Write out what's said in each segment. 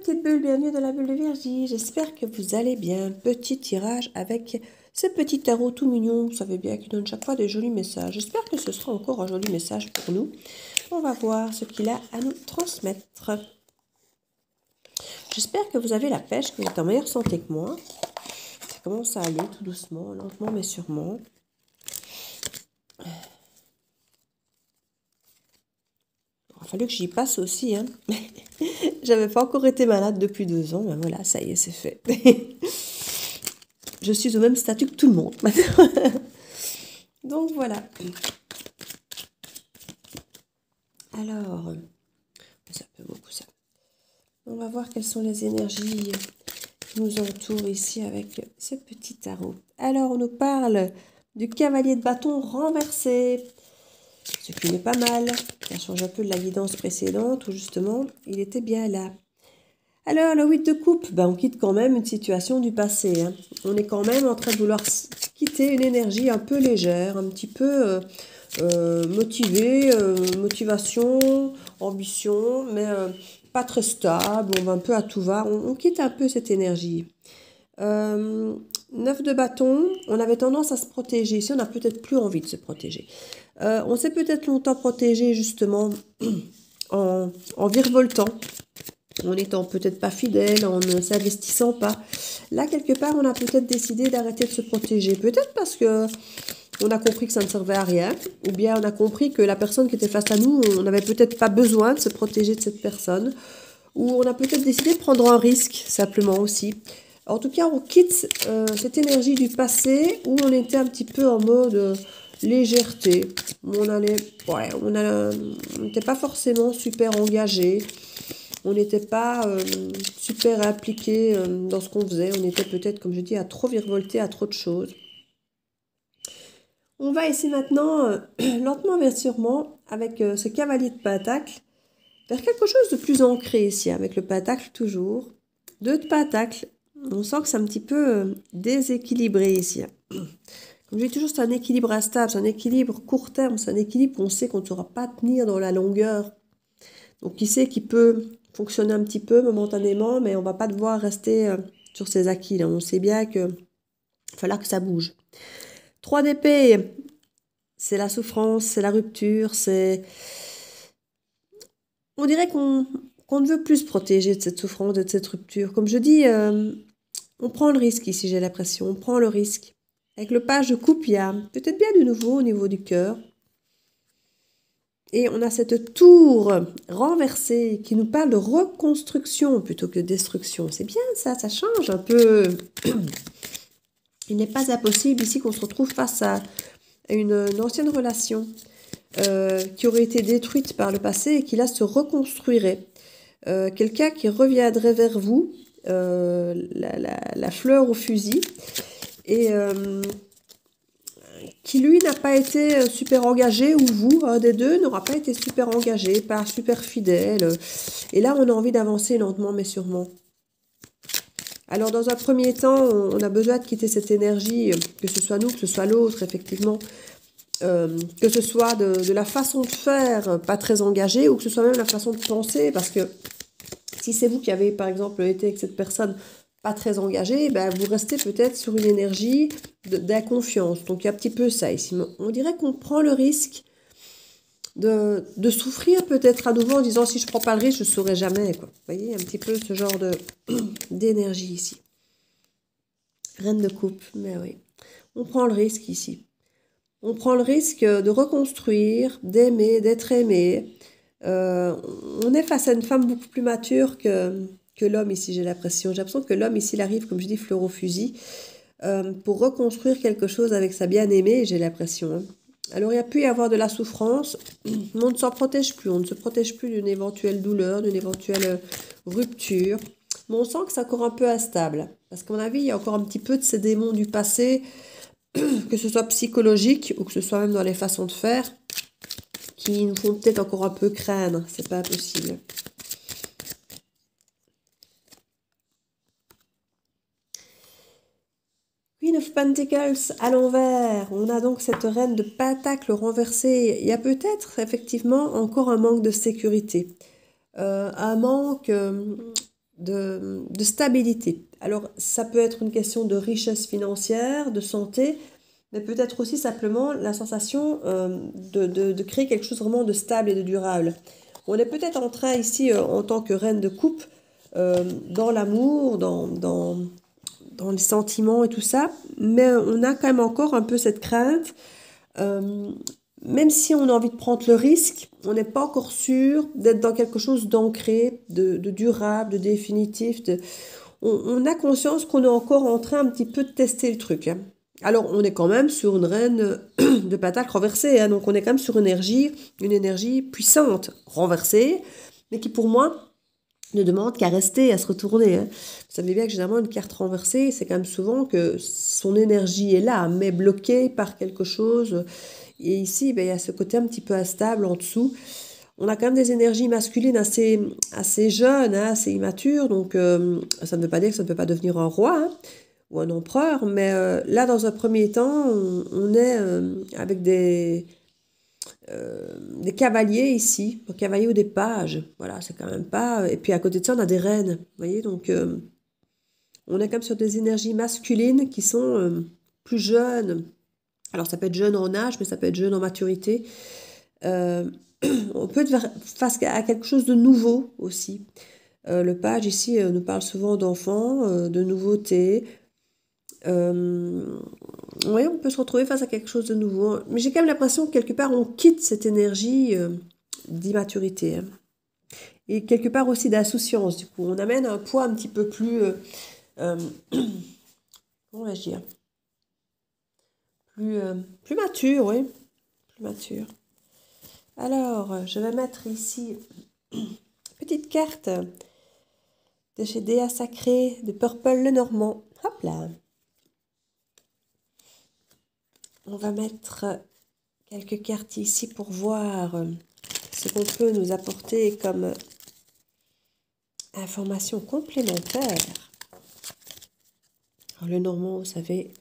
petites bulles, bienvenue dans la bulle de Virgie. J'espère que vous allez bien. Petit tirage avec ce petit tarot tout mignon. Vous savez bien qu'il donne chaque fois des jolis messages. J'espère que ce sera encore un joli message pour nous. On va voir ce qu'il a à nous transmettre. J'espère que vous avez la pêche, que vous êtes en meilleure santé que moi. Ça commence à aller tout doucement, lentement mais sûrement. Il a fallu que j'y passe aussi, hein. J'avais pas encore été malade depuis 2 ans, mais voilà, ça y est, c'est fait. Je suis au même statut que tout le monde maintenant. Donc voilà. Alors, ça peut beaucoup ça. On va voir quelles sont les énergies qui nous entourent ici avec ce petit tarot. Alors, on nous parle du cavalier de bâton renversé. Ce qui n'est pas mal. Ça change un peu de la guidance précédente où justement, il était bien là. Alors, le 8 de coupe, on quitte quand même une situation du passé. Hein. On est quand même en train de vouloir quitter une énergie un peu légère, un petit peu motivée, motivation, ambition, mais pas très stable, on va un peu à tout va. On quitte un peu cette énergie. 9 de bâton, on avait tendance à se protéger. Ici, on n'a peut-être plus envie de se protéger. On s'est peut-être longtemps protégé justement en virevoltant, en n'étant peut-être pas fidèle, en ne s'investissant pas. Là, quelque part, on a peut-être décidé d'arrêter de se protéger. Peut-être parce que on a compris que ça ne servait à rien, ou bien on a compris que la personne qui était face à nous, on n'avait peut-être pas besoin de se protéger de cette personne, ou on a peut-être décidé de prendre un risque, simplement aussi. En tout cas, on quitte cette énergie du passé où on était un petit peu en mode légèreté. On n'était pas forcément super engagé. On n'était pas super impliqué dans ce qu'on faisait. On était peut-être, comme je dis, à trop virevolter, à trop de choses. On va ici maintenant, lentement mais sûrement, avec ce cavalier de pentacle, vers quelque chose de plus ancré ici, avec le pentacle toujours. 2 de pentacle. On sent que c'est un petit peu déséquilibré ici. Comme je dis toujours, c'est un équilibre instable, c'est un équilibre court terme, c'est un équilibre où on sait qu'on ne saura pas tenir dans la longueur. Donc, qui sait qu'il peut fonctionner un petit peu momentanément, mais on ne va pas devoir rester sur ses acquis. Là. On sait bien qu'il va falloir que ça bouge. 3 d'épée, c'est la souffrance, c'est la rupture, c'est... On dirait qu'on ne veut plus se protéger de cette souffrance, de cette rupture. Comme je dis, on prend le risque ici, j'ai l'impression. On prend le risque. Avec le page de coupe, il y a peut-être bien du nouveau au niveau du cœur. Et on a cette tour renversée qui nous parle de reconstruction plutôt que de destruction. C'est bien ça, ça change un peu. Il n'est pas impossible ici qu'on se retrouve face à une ancienne relation qui aurait été détruite par le passé et qui là se reconstruirait. Quelqu'un qui reviendrait vers vous, la fleur au fusil, et qui lui n'a pas été super engagé, ou vous, un des deux, n'aura pas été super engagé, pas super fidèle. Et là, on a envie d'avancer lentement mais sûrement. Alors, dans un premier temps, on a besoin de quitter cette énergie, que ce soit nous, que ce soit l'autre, effectivement, que ce soit de la façon de faire pas très engagée, ou que ce soit même la façon de penser, parce que si c'est vous qui avez, par exemple, été avec cette personne pas très engagée, vous restez peut-être sur une énergie d'inconfiance. Donc, il y a un petit peu ça ici. On dirait qu'on prend le risque de souffrir peut-être à nouveau en disant si je prends pas le risque, je ne saurai jamais. Quoi. Vous voyez, un petit peu ce genre d'énergie ici. Reine de coupe, mais oui. On prend le risque ici. On prend le risque de reconstruire, d'aimer, d'être aimé. On est face à une femme beaucoup plus mature que l'homme ici, j'ai l'impression. J'ai l'impression que l'homme ici, il arrive, comme je dis, fleur au fusil, pour reconstruire quelque chose avec sa bien-aimée, j'ai l'impression. Hein. Alors, il y a pu y avoir de la souffrance, mais on ne s'en protège plus. On ne se protège plus d'une éventuelle douleur, d'une éventuelle rupture. Mais on sent que c'est encore un peu instable. Parce qu'à mon avis, il y a encore un petit peu de ces démons du passé, que ce soit psychologique ou que ce soit même dans les façons de faire, qui nous font peut-être encore un peu craindre. C'est pas possible. Queen of Pentacles à l'envers. On a donc cette reine de Pentacle renversée. Il y a peut-être effectivement encore un manque de sécurité. Un manque de stabilité. Alors, ça peut être une question de richesse financière, de santé, mais peut-être aussi simplement la sensation de créer quelque chose vraiment de stable et de durable. On est peut-être en train ici, en tant que reine de coupe, dans l'amour, dans les sentiments et tout ça, mais on a quand même encore un peu cette crainte. Même si on a envie de prendre le risque, on n'est pas encore sûr d'être dans quelque chose d'ancré, de durable, de définitif. On a conscience qu'on est encore en train un petit peu de tester le truc, hein. Alors, on est quand même sur une reine de pentacle renversée, hein, donc on est quand même sur une énergie puissante, renversée, mais qui pour moi ne demande qu'à rester, à se retourner, hein. Vous savez bien que généralement une carte renversée, c'est quand même souvent que son énergie est là, mais bloquée par quelque chose. Et ici, ben, il y a ce côté un petit peu instable en dessous. On a quand même des énergies masculines assez jeunes, hein, assez immatures, donc ça ne veut pas dire que ça ne peut pas devenir un roi, hein, ou un empereur, mais là, dans un premier temps, on est avec des cavaliers ici, des cavaliers ou des pages, voilà, c'est quand même pas... Et puis à côté de ça, on a des reines, vous voyez, donc on est quand même sur des énergies masculines qui sont plus jeunes. Alors ça peut être jeune en âge, mais ça peut être jeune en maturité. On peut être face à quelque chose de nouveau aussi. Le page ici nous parle souvent d'enfants, de nouveautés. Oui, on peut se retrouver face à quelque chose de nouveau. Mais j'ai quand même l'impression que quelque part, on quitte cette énergie d'immaturité, hein. Et quelque part aussi d'insouciance, du coup. On amène un poids un petit peu plus... euh, comment vais-je dire, plus mature, oui. Plus mature. Alors, je vais mettre ici une petite carte de chez Déa Sacré, de Purple Lenormand. Hop là. On va mettre quelques cartes ici pour voir ce qu'on peut nous apporter comme information complémentaire. Alors, le normand, vous savez,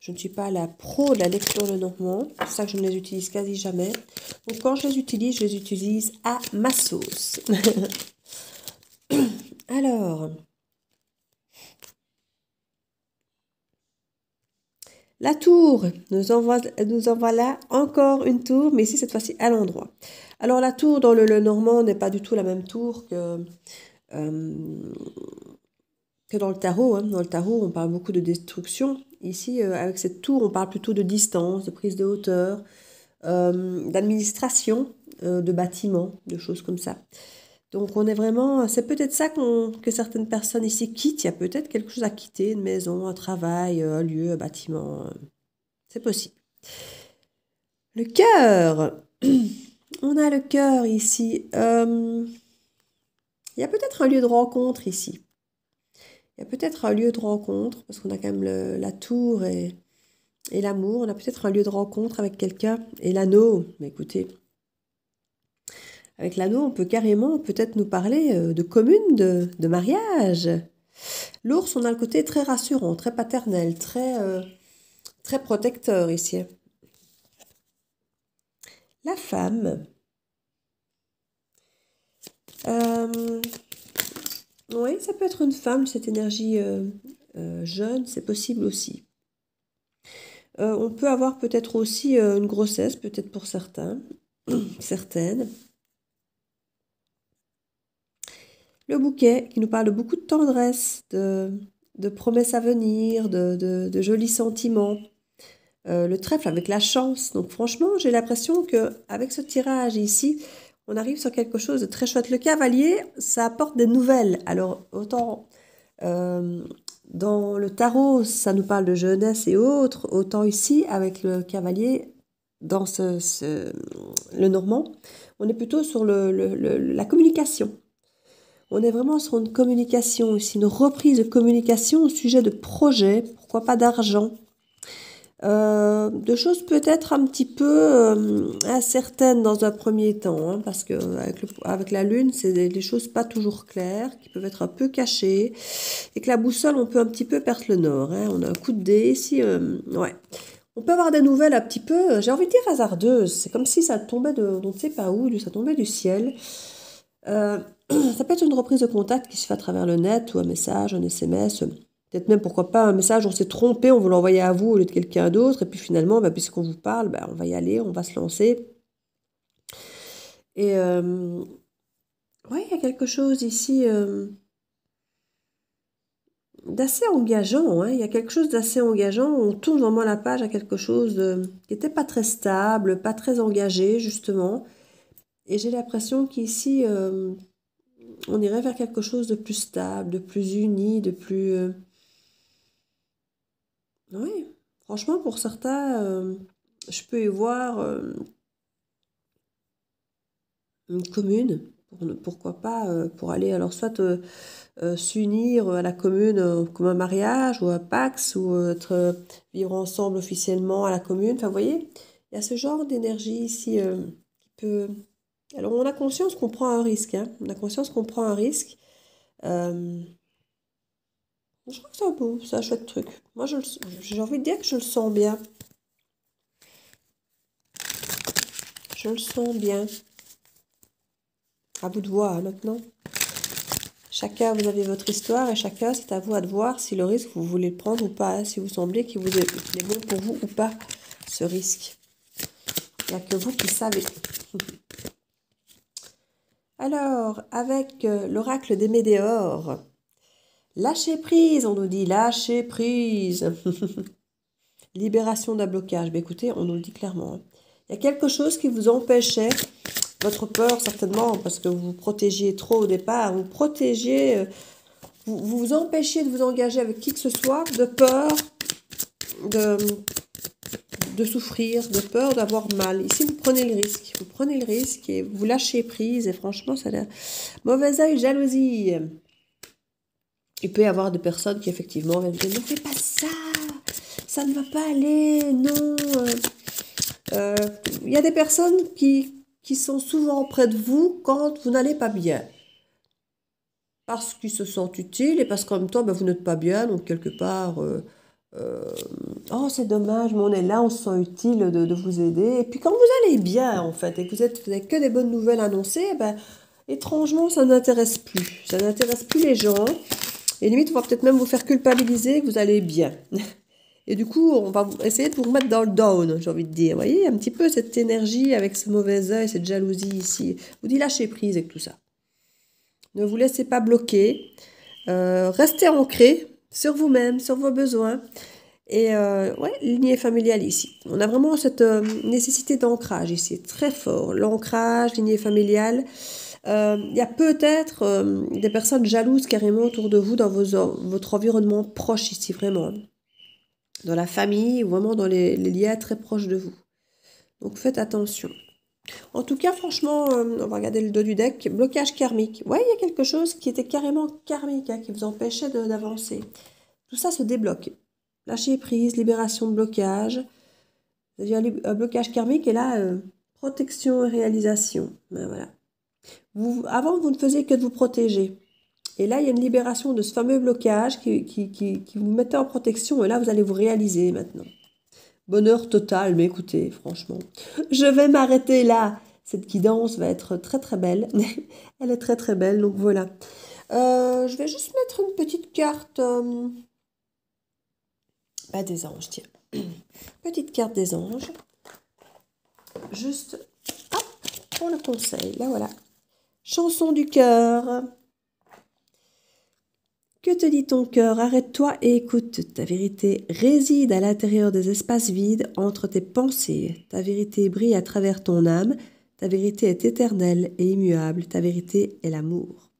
je ne suis pas la pro de la lecture Lenormand. C'est pour ça que je ne les utilise quasi jamais. Donc, quand je les utilise à ma sauce. Alors, la tour nous envoie là encore une tour, mais ici, cette fois-ci, à l'endroit. Alors, la tour dans le Lenormand n'est pas du tout la même tour que dans le tarot, hein. Dans le tarot, on parle beaucoup de destruction. Ici, avec cette tour, on parle plutôt de distance, de prise de hauteur, d'administration, de bâtiments, de choses comme ça. Donc, on est vraiment... C'est peut-être ça que certaines personnes ici quittent. Il y a peut-être quelque chose à quitter, une maison, un travail, un lieu, un bâtiment. C'est possible. Le cœur. On a le cœur ici. Il y a peut-être un lieu de rencontre ici. Il y a peut-être un lieu de rencontre, parce qu'on a quand même la tour et l'amour. On a peut-être un lieu de rencontre avec quelqu'un. Et l'anneau, mais écoutez, avec l'anneau, on peut carrément peut-être nous parler de commune, de mariage. L'ours, on a le côté très rassurant, très paternel, très protecteur ici. La femme. Oui, ça peut être une femme, cette énergie jeune, c'est possible aussi. On peut avoir peut-être aussi une grossesse, peut-être pour certains, certaines. Le bouquet, qui nous parle de beaucoup de tendresse, de promesses à venir, de jolis sentiments. Le trèfle avec la chance. Donc franchement, j'ai l'impression qu'avec ce tirage ici, on arrive sur quelque chose de très chouette. Le cavalier, ça apporte des nouvelles. Alors, autant dans le tarot, ça nous parle de jeunesse et autres, autant ici, avec le cavalier, dans le normand, on est plutôt sur la communication. On est vraiment sur une communication aussi, une reprise de communication au sujet de projets, pourquoi pas d'argent. De choses peut-être un petit peu incertaines dans un premier temps, hein, parce que avec la lune, c'est des choses pas toujours claires, qui peuvent être un peu cachées, et que la boussole, on peut un petit peu perdre le nord, hein. On a un coup de dé ici, ouais. On peut avoir des nouvelles un petit peu, j'ai envie de dire hasardeuses, c'est comme si ça tombait on ne sait pas où, ça tombait du ciel. Ça peut être une reprise de contact qui se fait à travers le net ou un message, un SMS. Peut-être même, pourquoi pas, un message, on s'est trompé, on veut l'envoyer à vous au lieu de quelqu'un d'autre. Et puis finalement, puisqu'on vous parle, on va y aller, on va se lancer. Et ouais, il y a quelque chose ici d'assez engageant. Hein. Il y a quelque chose d'assez engageant. On tourne vraiment la page à quelque chose qui n'était pas très stable, pas très engagé, justement. Et j'ai l'impression qu'ici, on irait vers quelque chose de plus stable, de plus uni, de plus... Oui, franchement, pour certains, je peux y voir une commune, pourquoi pas, pour aller alors soit s'unir à la commune comme un mariage ou un Pax ou vivre ensemble officiellement à la commune. Enfin, vous voyez, il y a ce genre d'énergie ici qui peut... Alors, on a conscience qu'on prend un risque, hein. On a conscience qu'on prend un risque. Je crois que c'est un beau, c'est un chouette truc. Moi, j'ai envie de dire que je le sens bien. Je le sens bien. À vous de voir, hein, maintenant. Chacun, vous avez votre histoire et chacun, c'est à vous de voir si le risque, vous voulez le prendre ou pas. Hein, si vous semblez qu'il est bon pour vous ou pas, ce risque. Il n'y a que vous qui savez. Alors, avec l'oracle des Médéores, lâcher prise, on nous dit, lâcher prise. Libération d'un blocage. Ben, écoutez, on nous le dit clairement. Hein. Il y a quelque chose qui vous empêchait, votre peur certainement, parce que vous vous protégiez trop au départ, vous protégiez, vous vous empêchiez de vous engager avec qui que ce soit, de peur de souffrir, de peur d'avoir mal. Ici, vous prenez le risque et vous lâchez prise, et franchement, ça a l'air... Mauvais œil, jalousie. Il peut y avoir des personnes qui, effectivement, vont dire, ne fais pas ça, ça ne va pas aller, non. Il y a des personnes qui sont souvent près de vous quand vous n'allez pas bien. Parce qu'ils se sentent utiles et parce qu'en même temps, vous n'êtes pas bien. Donc, quelque part, oh, c'est dommage, mais on est là, on se sent utile de vous aider. Et puis, quand vous allez bien, en fait, et que vous n'avez que des bonnes nouvelles annoncées, étrangement, ça n'intéresse plus. Ça n'intéresse plus les gens. Et limite, on va peut-être même vous faire culpabiliser que vous allez bien. Et du coup, on va essayer de vous remettre dans le down, j'ai envie de dire. Vous voyez, un petit peu cette énergie avec ce mauvais œil, cette jalousie ici. Vous dit lâchez prise avec tout ça. Ne vous laissez pas bloquer. Restez ancré sur vous-même, sur vos besoins. Et ouais, lignée familiale ici. On a vraiment cette nécessité d'ancrage ici, très fort. L'ancrage, lignée familiale. Il y a peut-être des personnes jalouses carrément autour de vous dans votre environnement proche ici, vraiment. Dans la famille, ou vraiment dans les liens très proches de vous. Donc faites attention. En tout cas, franchement, on va regarder le dos du deck. Blocage karmique. Ouais, il y a quelque chose qui était carrément karmique, hein, qui vous empêchait d'avancer. Tout ça se débloque. Lâcher prise, libération de blocage. C'est-à-dire un blocage karmique et là, protection et réalisation. Voilà. Avant, vous ne faisiez que de vous protéger. Et là, il y a une libération de ce fameux blocage qui vous mettait en protection. Et là, vous allez vous réaliser maintenant. Bonheur total, mais écoutez, franchement, je vais m'arrêter là. Cette guidance va être très très belle. Elle est très très belle, donc voilà. Je vais juste mettre une petite carte des anges, tiens. Petite carte des anges. Juste, hop, pour le conseil. Là, voilà. Chanson du cœur. Que te dit ton cœur? Arrête-toi et écoute. Ta vérité réside à l'intérieur des espaces vides entre tes pensées. Ta vérité brille à travers ton âme. Ta vérité est éternelle et immuable. Ta vérité est l'amour.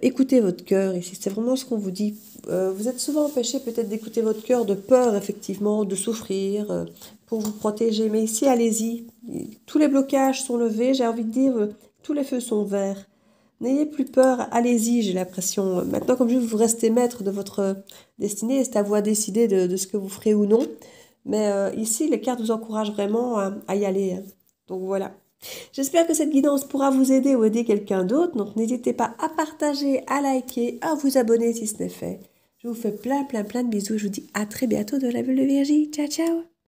Écoutez votre cœur ici, c'est vraiment ce qu'on vous dit. Vous êtes souvent empêché peut-être d'écouter votre cœur de peur, effectivement, de souffrir, pour vous protéger. Mais ici, allez-y. Tous les blocages sont levés, j'ai envie de dire, tous les feux sont verts. N'ayez plus peur, allez-y, j'ai l'impression. Maintenant, comme je vous restez maître de votre destinée, c'est à vous à décider de ce que vous ferez ou non. Mais ici, les cartes vous encouragent vraiment à y aller. Hein. Donc voilà. J'espère que cette guidance pourra vous aider ou aider quelqu'un d'autre. Donc n'hésitez pas à partager, à liker, à vous abonner si ce n'est fait. Je vous fais plein de bisous. Je vous dis à très bientôt de la Bulle de Virgie. Ciao, ciao!